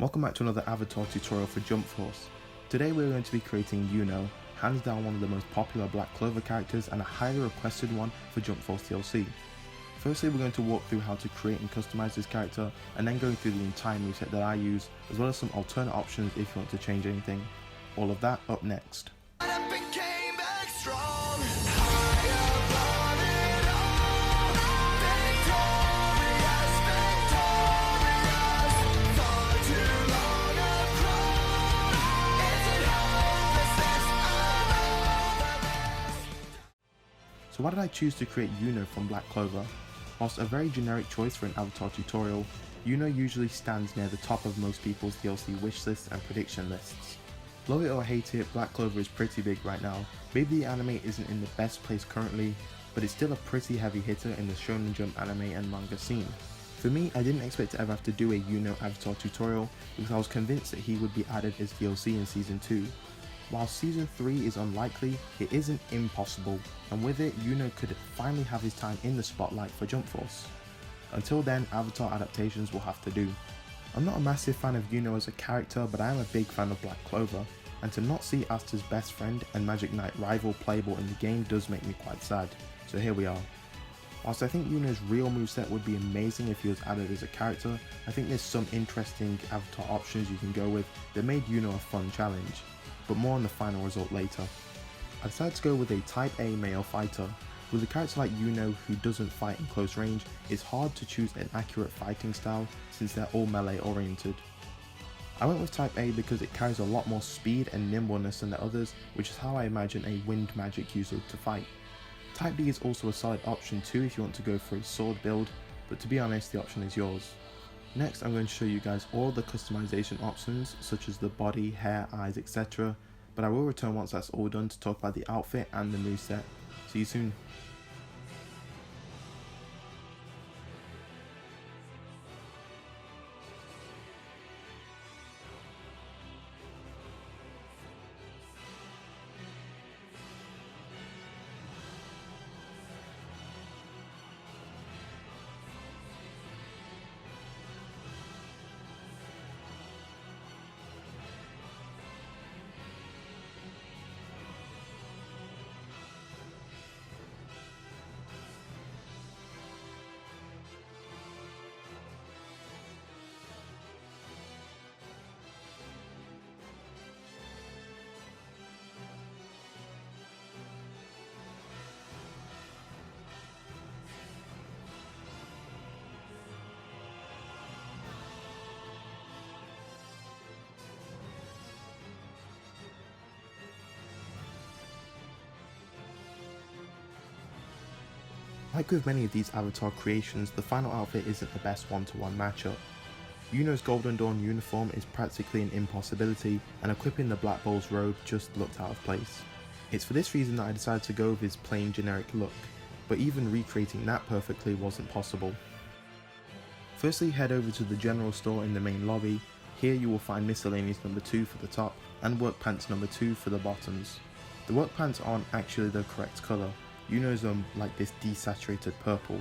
Welcome back to another avatar tutorial for Jump Force. Today we're going to be creating Yuno, hands down one of the most popular Black Clover characters and a highly requested one for Jump Force DLC. Firstly, we're going to walk through how to create and customize this character, and then going through the entire moveset that I use, as well as some alternate options if you want to change anything. All of that up next. So why did I choose to create Yuno from Black Clover? Whilst a very generic choice for an avatar tutorial, Yuno usually stands near the top of most people's DLC wishlist and prediction lists. Love it or hate it, Black Clover is pretty big right now. Maybe the anime isn't in the best place currently, but it's still a pretty heavy hitter in the Shonen Jump anime and manga scene. For me, I didn't expect to ever have to do a Yuno avatar tutorial because I was convinced that he would be added as DLC in Season 2. While Season 3 is unlikely, it isn't impossible, and with it, Yuno could finally have his time in the spotlight for Jump Force. Until then, avatar adaptations will have to do. I'm not a massive fan of Yuno as a character, but I am a big fan of Black Clover, and to not see Asta's best friend and Magic Knight rival playable in the game does make me quite sad, so here we are. Whilst I think Yuno's real moveset would be amazing if he was added as a character, I think there's some interesting avatar options you can go with that made Yuno a fun challenge. But more on the final result later. I decided to go with a Type A male fighter. With a character like Yuno who doesn't fight in close range, it's hard to choose an accurate fighting style since they're all melee oriented. I went with Type A because it carries a lot more speed and nimbleness than the others, which is how I imagine a wind magic user to fight. Type B is also a solid option too if you want to go for a sword build, but to be honest, the option is yours. Next, I'm going to show you guys all the customization options such as the body, hair, eyes, etc. But I will return once that's all done to talk about the outfit and the moveset. See you soon. Like with many of these avatar creations, the final outfit isn't the best one-to-one matchup. Yuno's Golden Dawn uniform is practically an impossibility, and equipping the Black Bull's robe just looked out of place. It's for this reason that I decided to go with his plain generic look, but even recreating that perfectly wasn't possible. Firstly, head over to the general store in the main lobby. Here you will find miscellaneous number 2 for the top, and work pants number 2 for the bottoms. The work pants aren't actually the correct colour. Yuno's like this desaturated purple.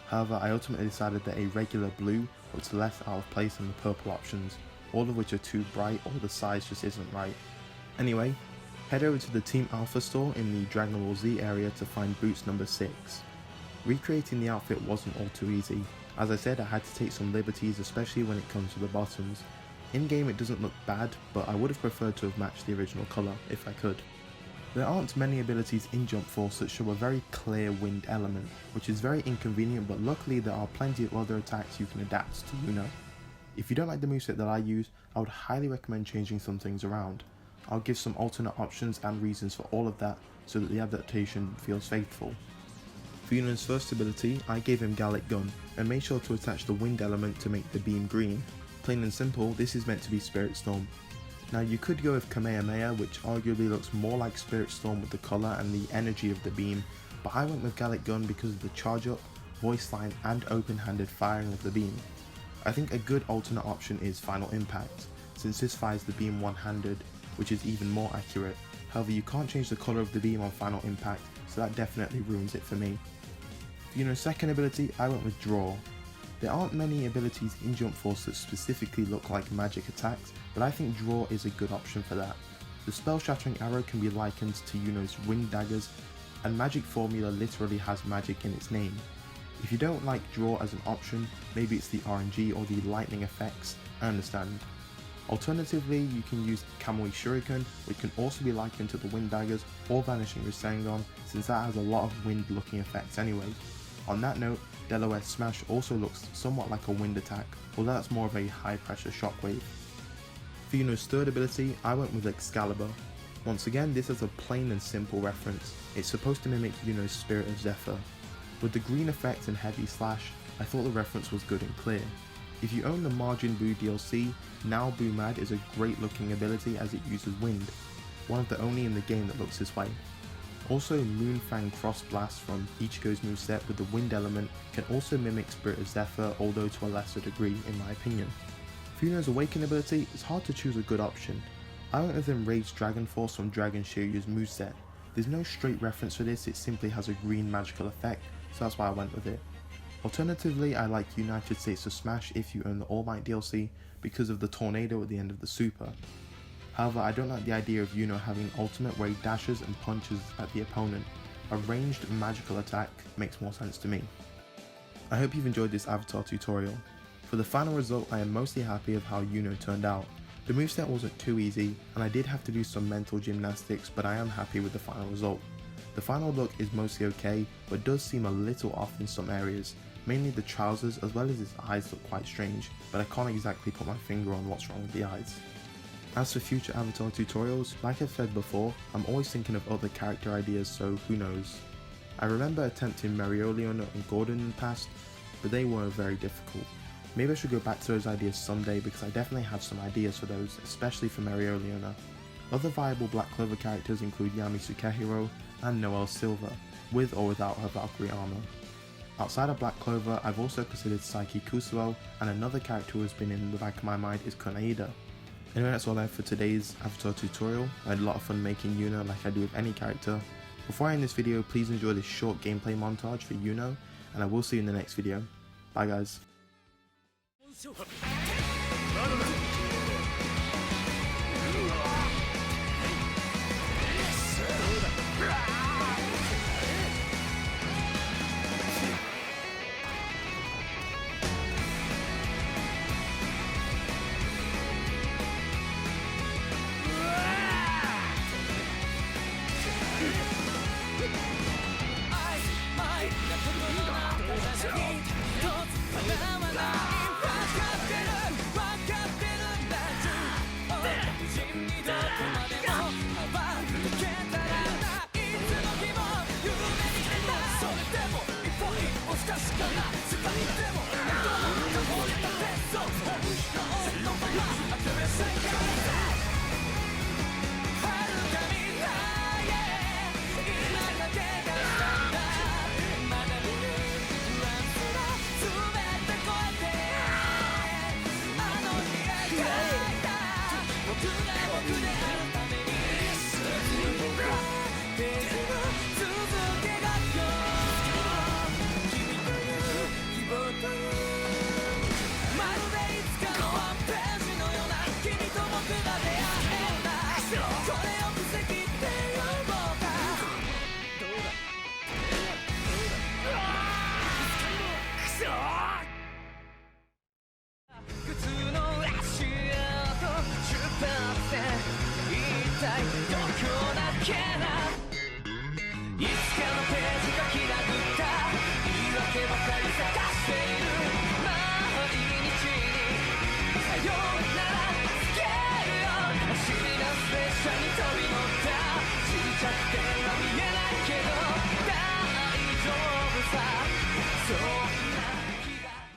However, I ultimately decided that a regular blue looks less out of place than the purple options, all of which are too bright or the size just isn't right. Anyway, head over to the Team Alpha store in the Dragon Ball Z area to find boots number 6. Recreating the outfit wasn't all too easy. As I said, I had to take some liberties, especially when it comes to the bottoms. In game it doesn't look bad, but I would have preferred to have matched the original colour if I could. There aren't many abilities in Jump Force that show a very clear wind element, which is very inconvenient, but luckily there are plenty of other attacks you can adapt to Yuno. If you don't like the moveset that I use, I would highly recommend changing some things around. I'll give some alternate options and reasons for all of that so that the adaptation feels faithful. For Yuno's first ability, I gave him Gallic Gun and made sure to attach the wind element to make the beam green. Plain and simple, this is meant to be Spirit Storm. Now you could go with Kamehameha, which arguably looks more like Spirit Storm with the colour and the energy of the beam, but I went with Gallic Gun because of the charge up, voice line and open-handed firing of the beam. I think a good alternate option is Final Impact, since this fires the beam one-handed, which is even more accurate. However, you can't change the colour of the beam on Final Impact, so that definitely ruins it for me. For Yuno's second ability, I went with Draw. There aren't many abilities in Jump Force that specifically look like magic attacks, but I think Draw is a good option for that. The spell shattering arrow can be likened to Yuno's winged daggers, and magic formula literally has magic in its name. If you don't like Draw as an option, maybe it's the RNG or the lightning effects, I understand. Alternatively, you can use Kamui Shuriken, which can also be likened to the wind daggers, or Vanishing Rasengan, since that has a lot of wind looking effects anyway. On that note, DeltaMoth Smash also looks somewhat like a wind attack, although that's more of a high pressure shockwave. For Yuno's third ability, I went with Excalibur. Once again, this is a plain and simple reference. It's supposed to mimic Yuno's Spirit of Zephyr. With the green effect and heavy slash, I thought the reference was good and clear. If you own the Margin Buu DLC, Now Buu Mad is a great looking ability as it uses wind, one of the only in the game that looks this way. Also, Moonfang Cross Blast from Ichigo's moveset with the wind element can also mimic Spirit of Zephyr, although to a lesser degree in my opinion. For Yuno's Awaken ability, it's hard to choose a good option. I went with Enraged Dragon Force from Dragon Shiryu's moveset. There's no straight reference for this, it simply has a green magical effect, so that's why I went with it. Alternatively, I like United States of Smash if you own the All Might DLC because of the tornado at the end of the super. However, I don't like the idea of Yuno having an ultimate where he dashes and punches at the opponent. A ranged magical attack makes more sense to me. I hope you've enjoyed this avatar tutorial. For the final result, I am mostly happy with how Yuno turned out. The moveset wasn't too easy, and I did have to do some mental gymnastics, but I am happy with the final result. The final look is mostly okay, but does seem a little off in some areas. Mainly the trousers as well as his eyes look quite strange, but I can't exactly put my finger on what's wrong with the eyes. As for future avatar tutorials, like I've said before, I'm always thinking of other character ideas, so who knows. I remember attempting Mereoleona and Gordon in the past, but they were very difficult. Maybe I should go back to those ideas someday because I definitely have some ideas for those, especially for Mereoleona. Other viable Black Clover characters include Yami Sukehiro and Noelle Silva, with or without her Valkyrie armor. Outside of Black Clover, I've also considered Saiki Kusuo, and another character who has been in the back of my mind is Konohida. Anyway, that's all I have for today's avatar tutorial. I had a lot of fun making Yuno like I do with any character. Before I end this video, please enjoy this short gameplay montage for Yuno, and I will see you in the next video. Bye guys.